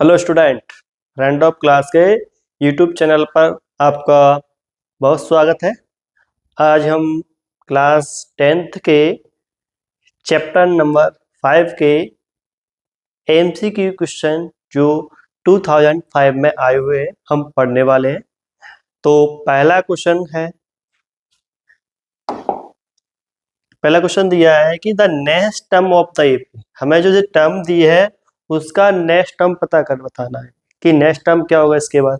Hello student, random class के YouTube channel पर आपका बहुत स्वागत है। आज हम क्लास 10th के चैप्टर नंबर 5 के एमसीक्यू क्वेश्चन जो 2005 में आए हुए हैं हम पढ़ने वाले हैं। तो पहला क्वेश्चन दिया है कि the next term of the AP. हमें जो टर्म दी है उसका नेक्स्ट टर्म बताना है कि नेक्स्ट टर्म क्या होगा इसके बाद।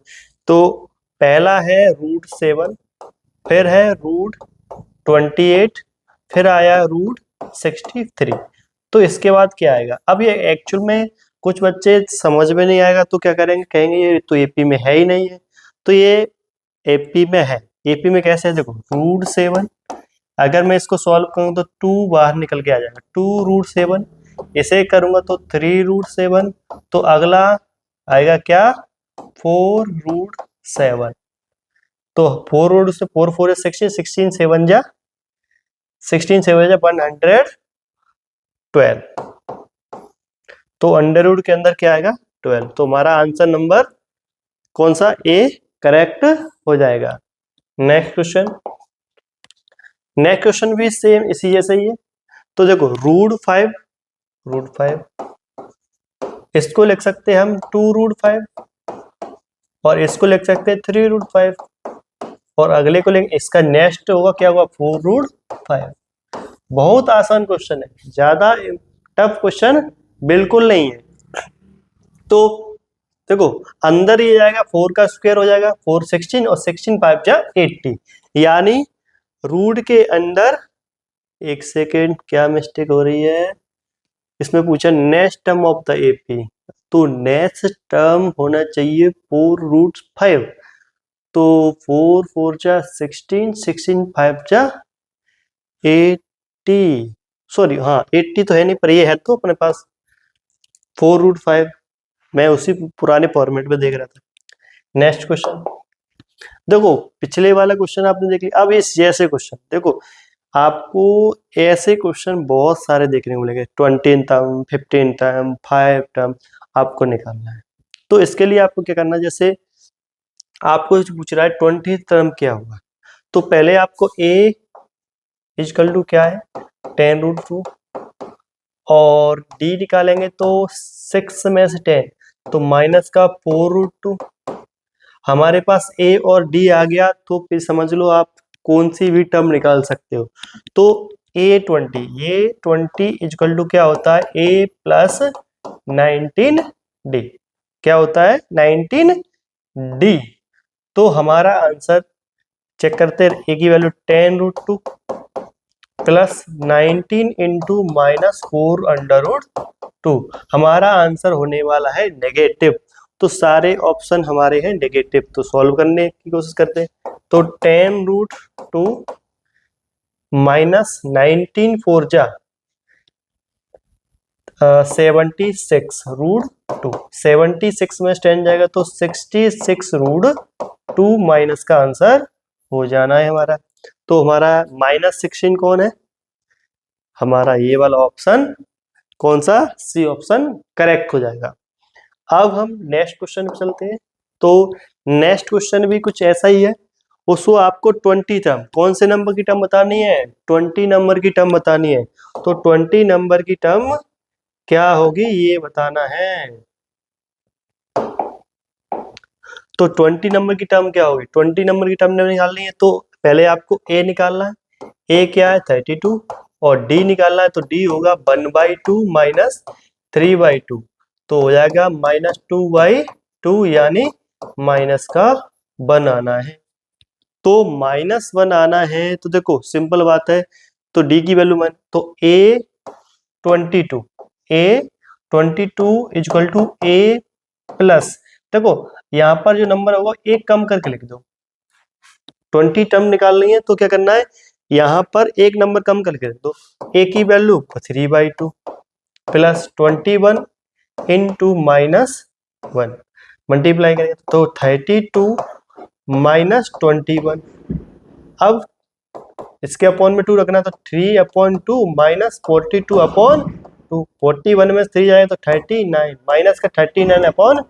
तो पहला है √7, फिर है √28, फिर आया √63। तो इसके बाद क्या आएगा? अब ये एक्चुअल में कुछ बच्चे समझ में नहीं आएगा तो क्या करेंगे, कहेंगे ये तो एपी में है ही नहीं है। तो ये एपी में है। एपी में कैसे है? देखो, √7 अगर मैं इसको सॉल्व करूँ तो 2 बाहर निकल के आ जाएगा, 2√7। इसे करूंगा तो 3√7। तो अगला आएगा क्या? 4√7। तो 4 से 4 4 is 16, 16 7 जा 112। तो अंडर रूट के अंदर क्या आएगा? 12। तो हमारा आंसर नंबर कौन सा? ए करेक्ट हो जाएगा। नेक्स्ट क्वेश्चन भी सेम इसी जैसे ही है। तो देखो, √5 इसको लिख सकते हैं हम 2√5, और इसको लिख सकते हैं 3√5, और अगले को लेंगे, इसका नेक्स्ट होगा क्या होगा? 4√5। बहुत आसान क्वेश्चन है, ज्यादा टफ क्वेश्चन बिल्कुल नहीं है। तो देखो, अंदर ये जाएगा 4 का स्क्वायर हो जाएगा 4 16, और 16 5 जा 80। यानी रूट के अंदर, एक सेकेंड, क्या मिस्टेक हो रही है इसमें? पूछा next term of the AP, तो नेक्स्ट टर्म होना चाहिए 4√5। तो 4 4 जा 16, 16 5 जा 80। सॉरी, हाँ 80 तो है नहीं, पर ये है तो अपने पास 4√5। मैं उसी पुराने फॉर्मेट में देख रहा था। नेक्स्ट क्वेश्चन देखो, पिछले वाला क्वेश्चन आपने देख लिया। अब इस जैसे क्वेश्चन देखो, आपको ऐसे क्वेश्चन बहुत सारे देखने को मिलेंगे। 20 टर्म, 15 टर्म, 5 टर्म आपको निकालना है। तो इसके लिए आपको क्या करना है? जैसे आपको पूछ रहा है 20 टर्म क्या होगा, तो पहले आपको a इजकल टू क्या है? 10√2, और d निकालेंगे तो 6 में से 10, तो माइनस का 4√2। हमारे पास a और d आ गया, तो फिर समझ लो आप कौन सी भी टर्म निकाल सकते हो। तो a20, ये 20 इजकल टू क्या होता है? a plus 19d। क्या होता है? 19d। तो हमारा आंसर चेक करते हैं, a की वैल्यू 10√2 प्लस 19 इंटू -4√2। हमारा आंसर होने वाला है नेगेटिव। तो सारे ऑप्शन हमारे हैं नेगेटिव। तो सॉल्व करने की कोशिश करते हैं। तो 10√2 माइनस 19 4 जा 76√2। 76 में 10 जाएगा तो 66√2 माइनस का आंसर हो जाना है हमारा। तो हमारा -16 कौन है? हमारा ये वाला ऑप्शन कौन सा? सी ऑप्शन करेक्ट हो जाएगा। अब हम नेक्स्ट क्वेश्चन पे चलते हैं। तो नेक्स्ट क्वेश्चन भी कुछ ऐसा ही है। उसको आपको 20 टर्म, कौन से नंबर की टर्म बतानी है? 20 नंबर की टर्म बतानी है। तो 20 नंबर की टर्म क्या होगी ये बताना है। तो 20 नंबर की टर्म क्या होगी? 20 नंबर की टर्म निकालनी है तो पहले आपको a निकालना है। a क्या है? 32। और d निकालना है तो d होगा 1/2 माइनस 3/2। तो हो जाएगा -2/2, यानी माइनस का 1 आना है। तो -1 आना है तो देखो सिंपल बात है। तो d की वैल्यू तो a22 is equal to a plus, देखो यहाँ पर जो नंबर होगा एक कम करके लिख दो। 20 टर्म निकालनी है तो क्या करना है? यहाँ पर एक नंबर कम करके लिख दो। a की वैल्यू 3/2 प्लस 21 इंटू -1 मल्टीप्लाई करेंगे तो 32 माइनस 21। अब इसके अपॉन में 2 रखना, तो 3/2 माइनस 42/2 2, 41 में 3 जाएगा तो 39, माइनस का 39/2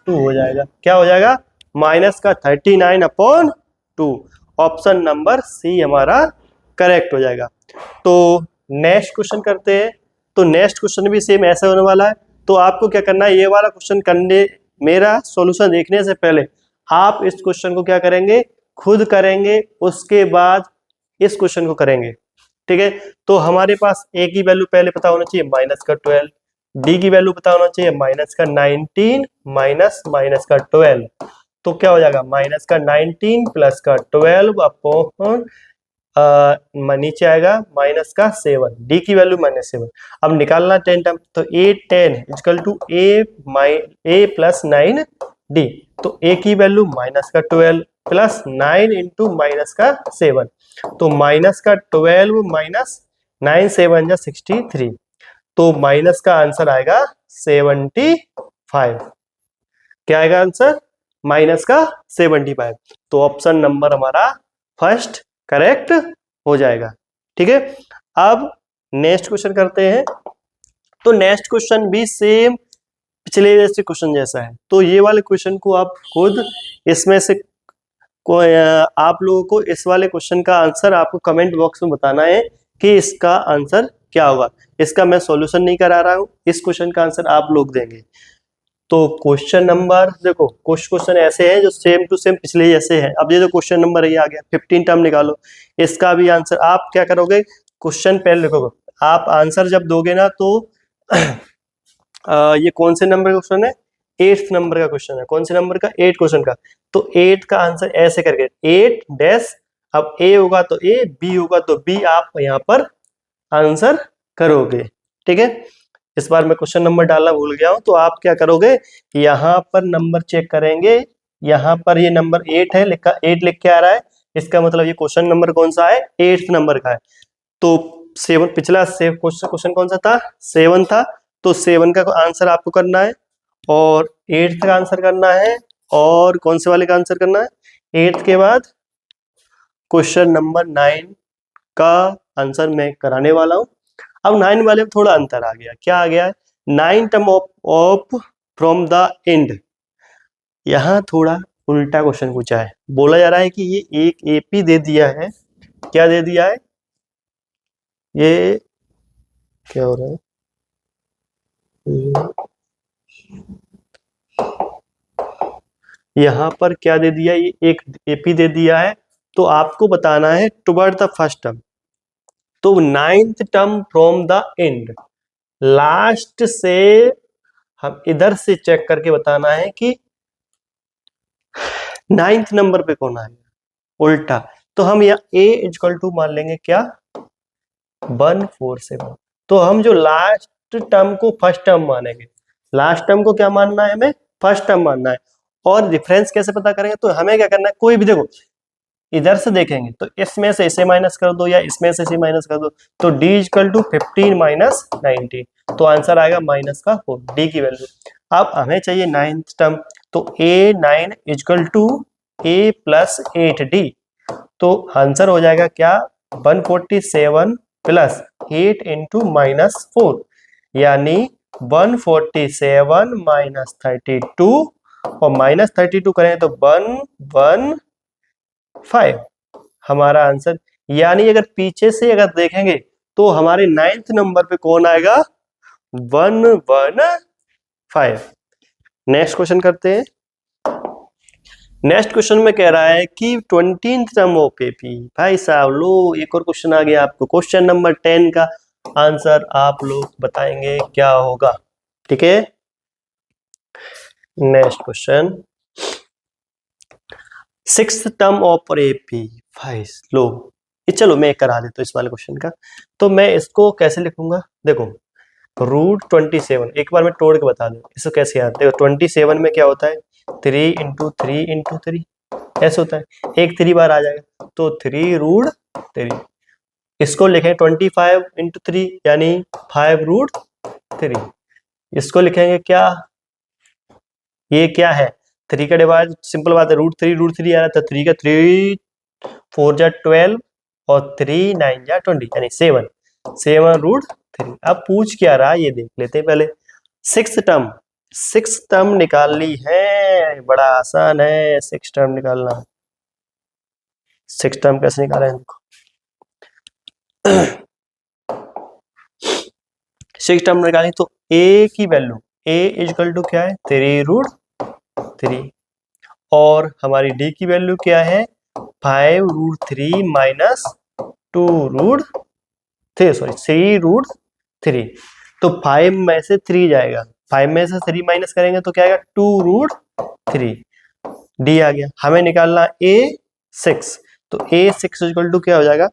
हो जाएगा। क्या हो जाएगा? माइनस का 39/2। ऑप्शन नंबर सी हमारा करेक्ट हो जाएगा। तो नेक्स्ट क्वेश्चन करते हैं। तो नेक्स्ट क्वेश्चन भी सेम ऐसा होने वाला है। तो आपको क्या करना है, ये वाला क्वेश्चन करने, मेरा सॉल्यूशन देखने से पहले आप इस क्वेश्चन को क्या करेंगे, खुद करेंगे, उसके बाद इस क्वेश्चन को करेंगे। ठीक है, तो हमारे पास ए की वैल्यू पहले पता होना चाहिए माइनस का 12, डी की वैल्यू पता होना चाहिए माइनस का 19 माइनस माइनस का 12। तो क्या हो जाएगा, माइनस का 19 प्लस का 12 अपॉन नीचे आएगा माइनस का 7, डी की वैल्यू -7। अब निकालना 10 टर्म, तो a 10 equal to a plus 9 d. तो ए की वैल्यू माइनस का 12 प्लस 9 इंटू माइनस का 7, तो माइनस का 12 माइनस 9 7 जा 63, तो माइनस का आंसर आएगा 75। क्या आएगा आंसर? माइनस का 75। तो ऑप्शन नंबर हमारा फर्स्ट करेक्ट हो जाएगा। ठीक है, अब नेक्स्ट क्वेश्चन करते हैं। तो नेक्स्ट क्वेश्चन भी सेम पिछले जैसे क्वेश्चन जैसा है। तो ये वाले क्वेश्चन को आप खुद इसमें से आप लोगों को इस वाले क्वेश्चन का आंसर आपको कमेंट बॉक्स में बताना है कि इसका आंसर क्या होगा। इसका मैं सॉल्यूशन नहीं करा रहा हूं, इस क्वेश्चन का आंसर आप लोग देंगे। तो क्वेश्चन नंबर देखो, कुछ क्वेश्चन ऐसे हैं जो सेम टू सेम पिछले जैसे हैं। अब ये जो क्वेश्चन नंबर ये आ गया, 15 टर्म निकालो, इसका भी आंसर आप क्या करोगे, क्वेश्चन पहले लिखोगे। आप आंसर जब दोगे ना तो ये कौन से नंबर का क्वेश्चन है, 8th नंबर का क्वेश्चन है। कौन से नंबर का? 8 क्वेश्चन का। तो 8 का आंसर ऐसे करके 8 डैश, अब ए होगा तो ए, बी होगा तो बी, आप यहाँ पर आंसर करोगे। ठीक है, इस बार मैं क्वेश्चन नंबर डालना भूल गया हूं, तो आप क्या करोगे, यहाँ पर नंबर चेक करेंगे। यहाँ पर ये नंबर 8 है, लिखा 8 लिख के आ रहा है, इसका मतलब ये क्वेश्चन नंबर कौन सा है, 8th नंबर का है। तो 7 पिछला सेव क्वेश्चन कौन सा था, 7 था। तो 7 का आंसर आपको करना है और 8th का आंसर करना है, और कौन से वाले का आंसर करना है, 8th के बाद क्वेश्चन नंबर 9 का आंसर मैं कराने वाला हूं। अब 9 वाले में थोड़ा अंतर आ गया। क्या आ गया है, 9 term of from the end. यहां थोड़ा उल्टा क्वेश्चन पूछा है। बोला जा रहा है कि ये एक एपी दे दिया है। क्या दे दिया है, ये क्या हो रहा है, यहां पर क्या दे दिया, ये एक एपी दे दिया है। तो आपको बताना है टुवर्ड द फर्स्ट टर्म। तो 9th term from the end, last से हम इधर से चेक करके बताना है कि 9th नंबर पे कौन आएगा, उल्टा। तो हम यहाँ a इक्वल टू मान लेंगे क्या, 147। तो हम जो लास्ट टर्म को फर्स्ट टर्म मानेंगे, लास्ट टर्म को क्या मानना है, हमें फर्स्ट टर्म मानना है। और डिफरेंस कैसे पता करेंगे, तो हमें क्या करना है, कोई भी देखो इधर से देखेंगे तो इसमें से इसे माइनस कर दो या इसमें से इसे माइनस कर दो। तो d इक्वल टू 15 माइनस 19, तो आंसर आएगा माइनस का 4, d की वैल्यू। अब हमें चाहिए 9th टर्म, तो a9 equal to a plus 8d। तो आंसर हो जाएगा क्या, 147 प्लस 8 इंटू -4, यानी 147 माइनस 32, और माइनस 32 करें तो 115 हमारा आंसर। यानी अगर पीछे से अगर देखेंगे तो हमारे 9th नंबर पे कौन आएगा, 115। नेक्स्ट क्वेश्चन करते हैं। नेक्स्ट क्वेश्चन में कह रहा है कि 20th टर्म ऑफ एपी। भाई साहब लो, एक और क्वेश्चन आ गया आपको। क्वेश्चन नंबर 10 का आंसर आप लोग बताएंगे क्या होगा। ठीक है, next question, 6th term of AP. भाई लो, चलो मैं करा देता हूँ इस वाले क्वेश्चन का। तो मैं इसको कैसे लिखूंगा, देखो √27, एक बार मैं तोड़ के बता दूं इसको कैसे याद। देखो 27 में क्या होता है, 3 इंटू 3 इंटू 3 ऐसे होता है, एक 3 बार आ जाएगा, तो 3√3। इसको लिखें 25 इंटू 3 यानी 5√3। इसको लिखेंगे क्या, ये क्या है, 3 का डिवाइड, सिंपल बात है, √3 आ रहा था, 3 का 3 4 जा 12 और 3 9 जा 20 यानी 7। 7√3। अब पूछ क्या रहा है ये देख लेते हैं पहले। सिक्स टर्म निकालनी है, बड़ा आसान है सिक्स टर्म निकालना। सिक्स टर्म कैसे निकालें इनको? सिक्स टर्म निकालें तो ए की वैल्यू ए इजकल टू क्या है 3√3 और हमारी डी की वैल्यू क्या है 5√3 माइनस 2√3 सॉरी 3√3। तो 5 में से 3 जाएगा, 5 में से 3 माइनस करेंगे तो क्या आएगा 2√3। डी आ गया, हमें निकालना ए 6। तो ए 6 इजकल टू क्या हो जाएगा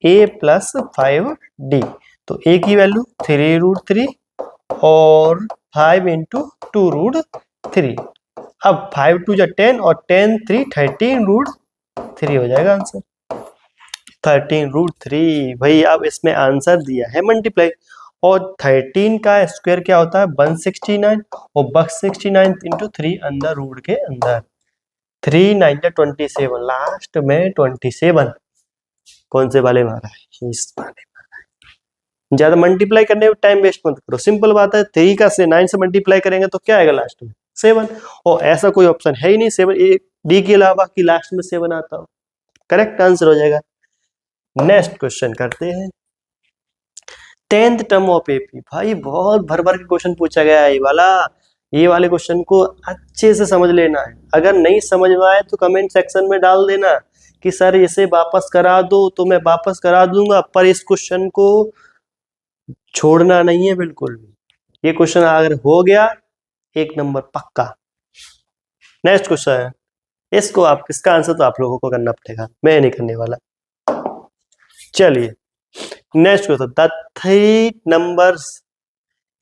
ए प्लस 5D। तो ए की वैल्यू 3√3 और 5 इंटू 2√3। अब 5 2 जा 10 और 10 3 13√3 हो जाएगा आंसर। 13√3 भाई। अब इसमें आंसर दिया है मल्टीप्लाई, और 13 का स्क्वायर क्या होता है 169 और 169 इंटू 3 अंदर रूट के अंदर 3 9 27 लास्ट में 27। कौन से वाले मारा है? इस वाले। ज्यादा मल्टीप्लाई करने में टाइम वेस्ट मत करो, सिंपल बात है। 3 का से 9 से मल्टीप्लाई करेंगे तो क्या आएगा लास्ट में 7। और ऐसा कोई ऑप्शन है ही नहीं 7 डी के अलावा कि लास्ट में 7 आता हो। करेक्ट आंसर हो जाएगा। नेक्स्ट क्वेश्चन करते हैं। 10th term of AP. भाई बहुत भर भर के क्वेश्चन पूछा गया है ये वाले क्वेश्चन को अच्छे से समझ लेना है। अगर नहीं समझ में आए तो कमेंट सेक्शन में डाल देना कि सर इसे वापस करा दो, तो मैं वापस करा दूंगा, पर इस क्वेश्चन को छोड़ना नहीं है बिल्कुल भी। ये क्वेश्चन अगर हो गया 1 नंबर पक्का। नेक्स्ट क्वेश्चन है, इसका आंसर तो आप लोगों को करना पड़ेगा, मैं नहीं करने वाला। चलिए next question, the 3 numbers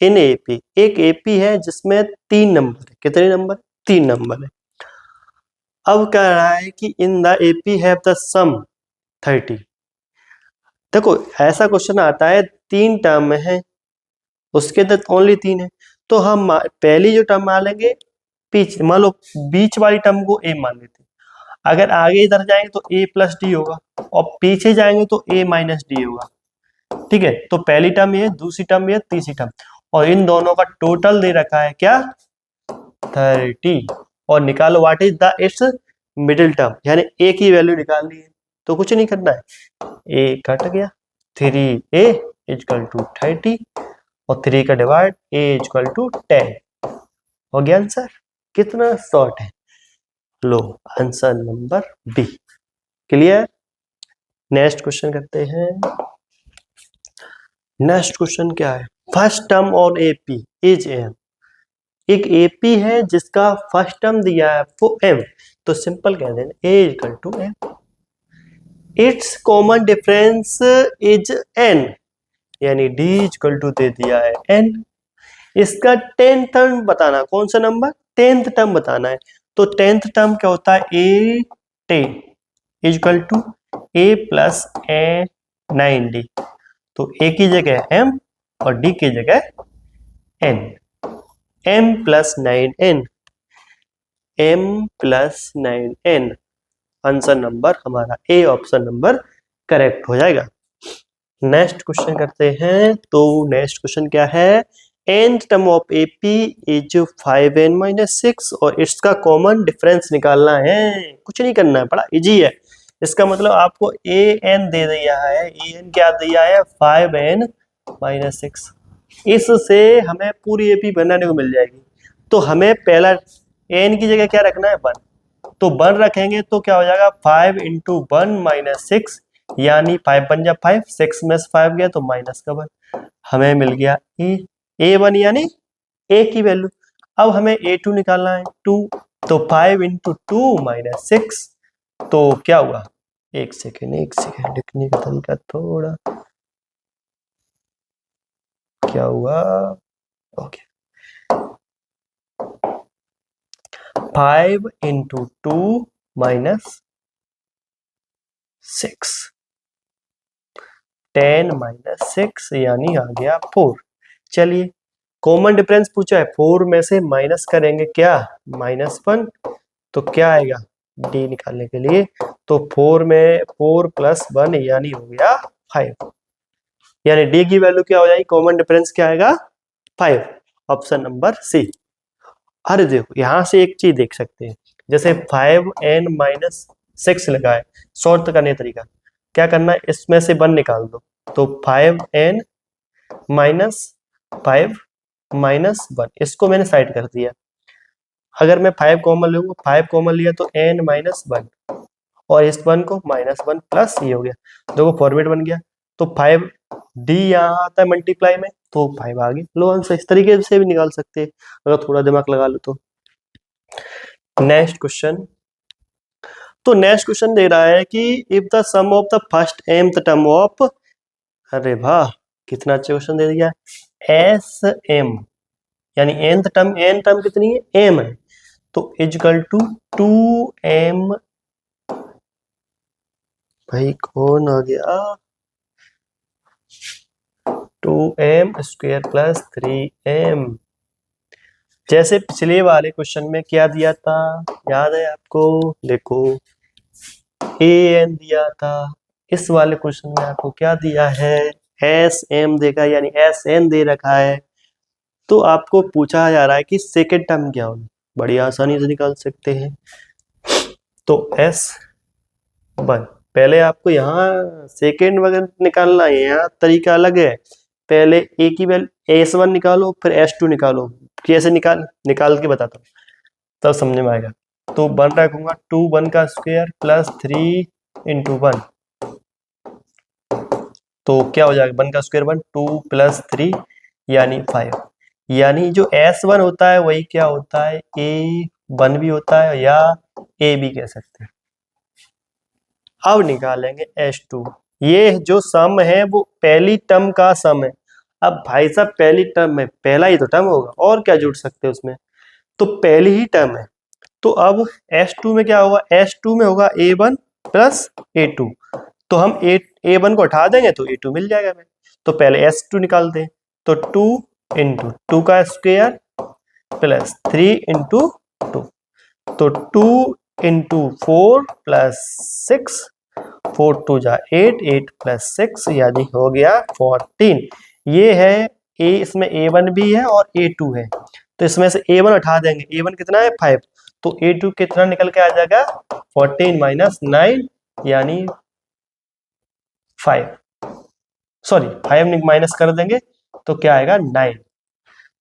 in AP. एक एपी है जिसमें 3 नंबर है। कितने नंबर? 3 नंबर है। अब कह रहा है कि in the AP have the sum 30। देखो ऐसा क्वेश्चन आता है 3 टर्म में है, उसके अंदर ओनली 3 है, तो हम पहली जो टर्म मान लेंगे पीछे, मान लो बीच वाली टर्म को ए मान लेते हैं। अगर आगे इधर जाएंगे तो ए प्लस डी होगा और पीछे जाएंगे तो ए माइनस डी होगा। ठीक है, तो पहली टर्म ये, दूसरी टर्म ये, तीसरी टर्म, और इन दोनों का टोटल दे रखा है क्या 30। और निकालो what is the it's middle term, यानी ए की वैल्यू निकालनी है। तो कुछ नहीं करना है, ए कट गया 3a इजकल टू 30 और 3 का डिवाइड a इजकल टू 10 हो गया आंसर। कितना शॉर्ट है, लो answer number B. Clear. Next question करते हैं। नेक्स्ट क्वेश्चन क्या है, first term on AP is M. एक एपी है जिसका फर्स्ट टर्म दिया है वो एम, तो सिंपल कह देना A equal to M. It's common difference is N, यानी डी इक्वल टू दे दिया है एन। इसका 10th टर्म बताना, कौन सा नंबर 10th टर्म बताना है। तो 10th टर्म क्या होता है a 10 equal to a plus a 9d। तो ए की जगह एम और डी की जगह n, m plus 9n, m plus 9n। Answer number हमारा ए ऑप्शन नंबर करेक्ट हो जाएगा। नेक्स्ट क्वेश्चन करते हैं। तो नेक्स्ट क्वेश्चन क्या है, nth term of AP is 5n minus 6 और इसका कॉमन डिफरेंस निकालना है। कुछ नहीं करना है, बड़ा इजी है। इसका मतलब आपको ए एन दे दिया है, ए एन क्या दिया है 5n माइनस 6। इससे हमें पूरी एपी बनाने को मिल जाएगी। तो हमें पहला एन की जगह क्या रखना है 1, तो 1 रखेंगे तो क्या हो जाएगा 5 इंटू 1 माइनस 6, यानी 5 बन जा 5, 6 में से 5 गया तो माइनस का 1, हमें मिल गया ए 1 यानी ए की वैल्यू। अब हमें ए 2 निकालना है 2, तो 5 इंटू 2 माइनस 6, तो क्या हुआ एक सेकेंड लिखने का तरीका थोड़ा क्या हुआ, ओके 5 इंटू 2 माइनस 6, 10 माइनस 6 यानी आ गया 4। चलिए कॉमन डिफरेंस पूछा है, 4 में से माइनस करेंगे क्या -1, तो क्या आएगा डी निकालने के लिए। तो 4 में 4 प्लस 1 यानी हो गया 5। यानी डी की वैल्यू क्या हो जाएगी, कॉमन डिफरेंस क्या आएगा 5, ऑप्शन नंबर सी। अरे देखो यहाँ से एक चीज देख सकते हैं, जैसे 5n-6 लगा है, शॉर्ट करने का तरीका क्या करना है, इसमें से 1 निकाल दो, तो 5n-5 इसको मैंने साइड कर दिया। अगर मैं 5 कॉमन लूंगा, 5 कॉमन लिया तो n-1 और इस 1 को -1 प्लस ये हो गया, देखो फॉर्मेट बन गया। तो 5 डी यहाँ आता है मल्टीप्लाई में, तो 5 आ गया। लो आंसर, इस तरीके से भी निकाल सकते हैं अगर थोड़ा दिमाग लगा लो तो। नेक्स्ट क्वेश्चन, तो नेक्स्ट क्वेश्चन दे रहा है कि if the sum of the first mth term of, अरे वाह कितना अच्छा क्वेश्चन दे दिया, एस एम यानी nth टर्म, n टर्म कितनी है, m है, तो इजकल टू 2m, भाई कौन आ गया, 2m² प्लस 3m। जैसे पिछले वाले क्वेश्चन में क्या दिया था, याद है आपको, देखो an दिया था, इस वाले क्वेश्चन में आपको क्या दिया है, sm देगा यानी sn दे रखा है। तो आपको पूछा जा रहा है कि सेकेंड टर्म क्या होगी, बड़ी आसानी से निकाल सकते हैं। तो s1, पहले आपको यहाँ सेकेंड वगैरह निकालना है, यहाँ तरीका अलग है, पहले a की वैल्यू s1 निकालो फिर s2 निकालो, कैसे निकाल के बताता हूँ तब समझ में आएगा। तो 1 रखूंगा, 2 1 का स्क्वायर प्लस 3 इंटू 1, तो क्या हो जाएगा 1 का स्क्वायर 1, 2 प्लस 3 यानी 5, यानी जो s1 होता है वही क्या होता है, a1 भी होता है या a भी कह सकते हैं। अब निकालेंगे s2, ये जो सम है वो पहली टर्म का सम है। अब भाई साहब पहली टर्म में पहला ही तो टर्म होगा, और क्या जुड़ सकते हैं उसमें, तो पहली ही टर्म है। तो अब s2 में क्या होगा, s2 में होगा a1 प्लस a2, तो हम a1 को हटा देंगे तो a2 मिल जाएगा हमें। तो पहले s2 निकालते हैं, तो 2 इंटू 2 का स्क्वायर प्लस 3 इंटू 2, तो 2 इंटू 4 प्लस 6, 4 2 जा 8, 8 प्लस 6 यानी हो गया 14। ये है a, इसमें a1 भी है और a2 है, तो इसमें से a1 हटा देंगे, a1 कितना है 5, तो a2 कितना निकल के आ जाएगा 14 माइनस 9 यानी 5, सॉरी 5 माइनस कर देंगे तो क्या आएगा 9।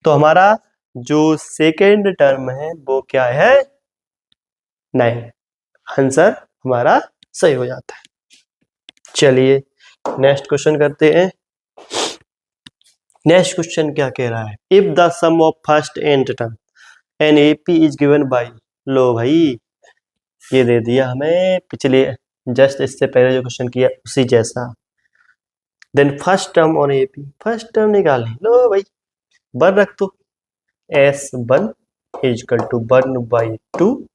तो हमारा जो सेकेंड टर्म है वो क्या है 9, आंसर हमारा सही हो जाता है। चलिए नेक्स्ट क्वेश्चन करते हैं। नेक्स्ट क्वेश्चन क्या कह रहा है, if the sum of first nth term in A P is given by, लो भाई ये दे दिया हमें पिछले जस्ट इससे पहले जो क्वेश्चन किया उसी जैसा। Then first term on A P, first term निकाल लो भाई, 1 रख दो, s1 equal to 1 by 2,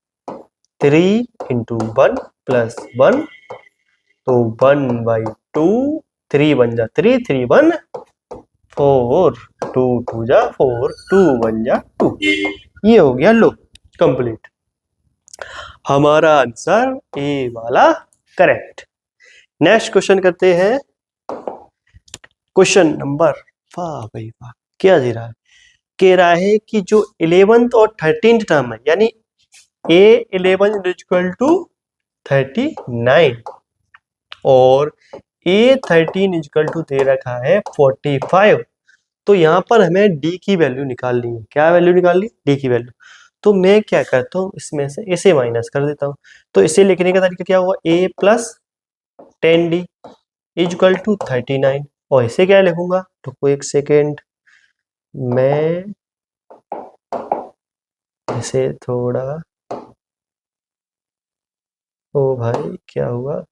3 into 1 plus 1, तो 1 बाई 2, 3 बन जा 3, 3 1 4, 2 2 जा 4, 2 1 जा 2, ये हो गया लो कंप्लीट, हमारा आंसर ए वाला करेक्ट। नेक्स्ट क्वेश्चन करते हैं, क्वेश्चन नंबर, वाह भाई वाह क्या दे रहा है, कह रहा है कि जो 11th और 13th टर्म है यानी a11 इक्वल टू 39 और a13 इक्वल टू दे रखा है 45, तो यहाँ पर हमें d की वैल्यू निकालनी है, क्या वैल्यू निकालनी, d की वैल्यू। तो मैं क्या करता हूँ, इसमें से इसे माइनस कर देता हूँ, तो इसे लिखने का तरीका क्या हुआ, a plus 10d equal to 39, और इसे क्या लिखूंगा, तो कोई एक सेकेंड मैं इसे थोड़ा, ओ भाई क्या हुआ,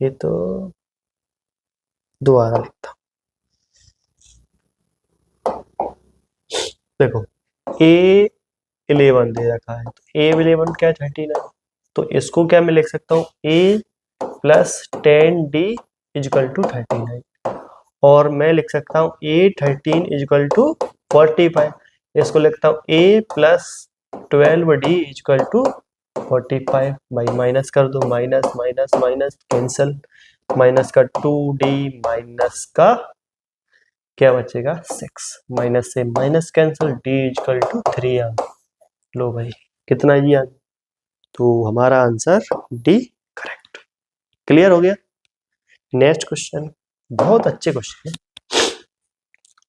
ये तो दोबारा लिखता हूं, देखो a11 दे रखा है, तो a11 क्या है 39, तो इसको क्या मैं लिख सकता हूँ a plus 10d is equal to 39, और मैं लिख सकता हूँ a13 इजकल टू 45, इसको लिखता हूँ a plus 12d is equal to 45, भाई माइनस कर दो, minus minus minus cancel, minus का 2d माइनस का क्या बचेगा 6, माइनस से minus cancel, d equal to 3 आ। लो भाई कितना जी आंसर, तो हमारा आंसर डी करेक्ट। क्लियर हो गया। नेक्स्ट क्वेश्चन, बहुत अच्छे क्वेश्चन है।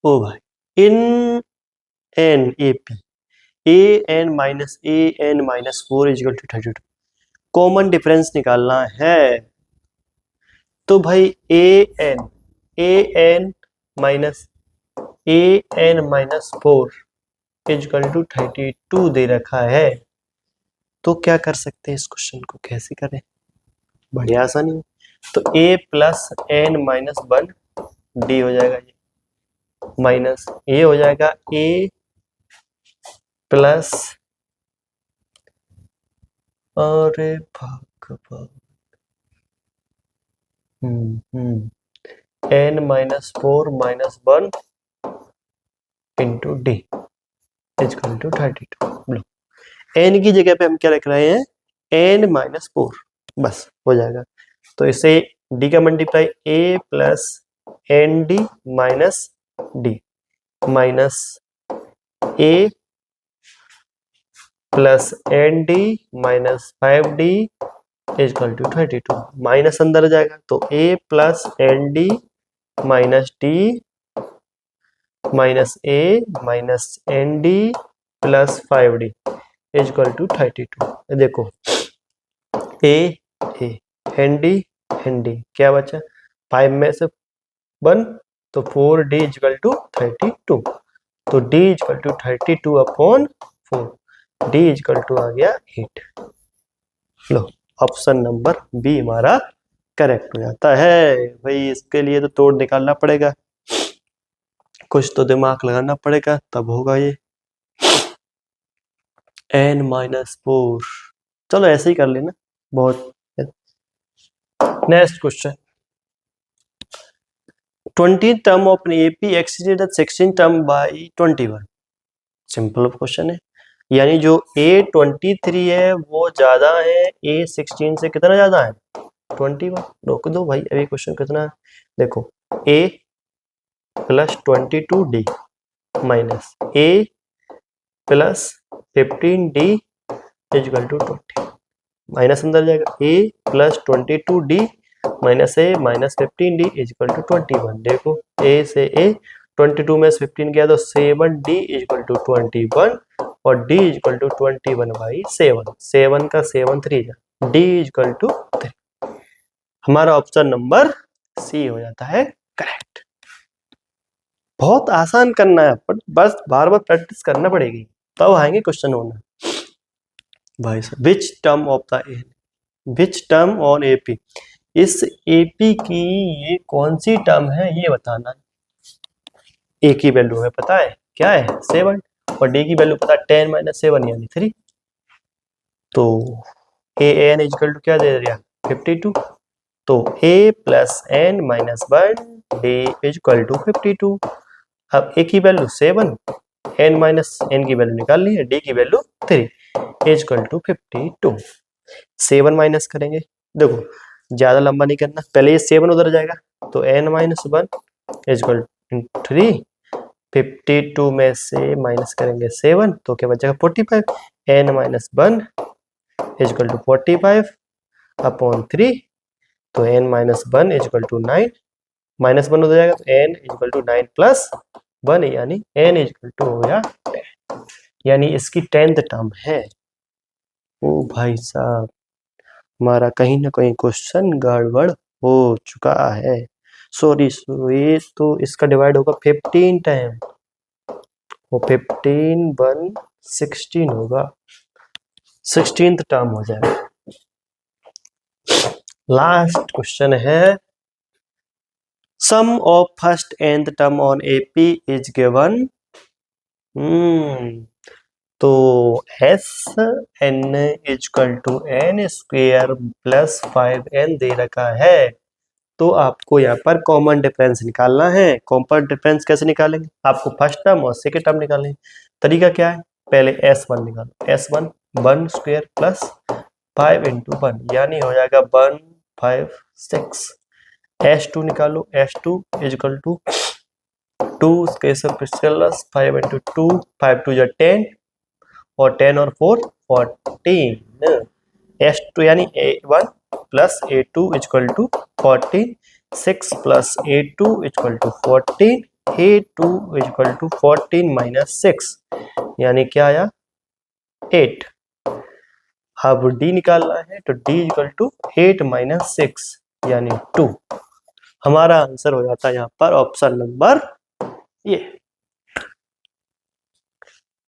ओ भाई, in an A P A N minus 4 equal to 32, common difference निकालना है। तो भाई A N minus four equal to 32 दे रखा है। तो क्या कर सकते हैं, इस क्वेश्चन को कैसे करें, बढ़िया आसानी है। तो A plus N minus one D हो जाएगा, ये माइनस ये हो जाएगा ए प्लस, अरे भगवान, n minus four minus one into d equal to 32। N की जगह पे हम क्या रख रहे हैं, एन माइनस फोर, बस हो जाएगा। तो इसे डी का multiply A plus N D minus D minus A plus N D minus 5d equal to 32, minus अंदर जाएगा तो A plus N D minus D minus A minus N D plus 5d equal to 32। देखो A N D क्या बचा, 5 में से 1 तो 4d is equal to 32, तो d equal to 32 upon 4, d equal to आ गया 8। लो ऑप्शन नंबर बी हमारा करेक्ट हो जाता है। भाई इसके लिए तो तोड़ निकालना पड़ेगा, कुछ तो दिमाग लगाना पड़ेगा, तब होगा ये। n माइनस फोर, चलो ऐसे ही कर लेना, बहुत। Next question, 20 term of AP exceeded the 16 term by 21। Simple question है, यानी जो A23 है वो ज्यादा है A16 से, कितना ज्यादा है 21। रोक दो भाई, अभी क्वेश्चन कितना है, देखो A plus 22D minus A plus 15D equal to 20, minus अंदर जाएगा A plus 22D minus A minus 15D equal to 21। देखो A से A 22 में 15 गया तो 7D इजकल टू 21 और D इजकल टू 21 बाई 7, 7 का 7 3 जा, D इजकल टू 3। हमारा ऑप्शन नंबर सी हो जाता है करेक्ट। बहुत आसान करना है, पर बस बार बार प्रैक्टिस करना पड़ेगी, तब आएंगे क्वेश्चन होना। भाई साहब, which term of the n, which term on AP, इस एपी की ये कौन सी टर्म है ये बताना। ए की वैल्यू हमें पता है क्या है 7, और डी की वैल्यू पता है 10 माइनस 7 यानी 3। तो ए एन इजकल टू क्या दे दिया 52, तो A plus N minus 1 D equal to 52। अब ए की वैल्यू 7, एन माइनस एन की वैल्यू निकाल ली है, डी की वैल्यू 3 इजकल टू 52। 7 माइनस करेंगे, देखो ज्यादा लंबा नहीं करना, पहले ये 7 उधर जाएगा तो एन माइनस 1 इजकल 3, 52 में से माइनस करेंगे 7 तो क्या बचेगा 45, n minus 1 equal to 45 upon 3, तो n minus 1 equal to 9, minus 1 उधर जाएगा तो एन इजकल टू 9 प्लस 1 यानी एन इजकल टू हो गया 10, यानी इसकी 10th टर्म है। ओ भाई साहब, हमारा कहीं ना कहीं क्वेश्चन गड़बड़ हो चुका है। सॉरी ये तो इसका डिवाइड होगा 15 टाइम, वो 15 1 16 होगा, 16th टर्म हो जाएगा। लास्ट क्वेश्चन है, sum of first and term on AP is given. तो S N equal to N square plus 5n दे रखा है, तो आपको यहाँ पर कॉमन डिफरेंस निकालना है। कॉमन डिफरेंस कैसे निकालेंगे, आपको फर्स्ट टर्म और सेकेंड टर्म निकालेंगे। तरीका क्या है, पहले S1 निकालो, S1 1 स्क्वेयर प्लस 5 इंटू 1 यानी हो जाएगा 1 5 6, S2 निकालो, S2 is equal to 2 plus 5 into 2, 5 2 जा 10 और 10 और 4 14। S2 यानी A1 plus A2 equal to 14, 6 plus A2 equal to 14, A2 equal to 14 minus 6 यानी क्या आया 8। अब D निकालना है तो D इक्वल टू 8 माइनस 6 यानी 2। हमारा आंसर हो जाता है यहाँ पर ऑप्शन नंबर ये।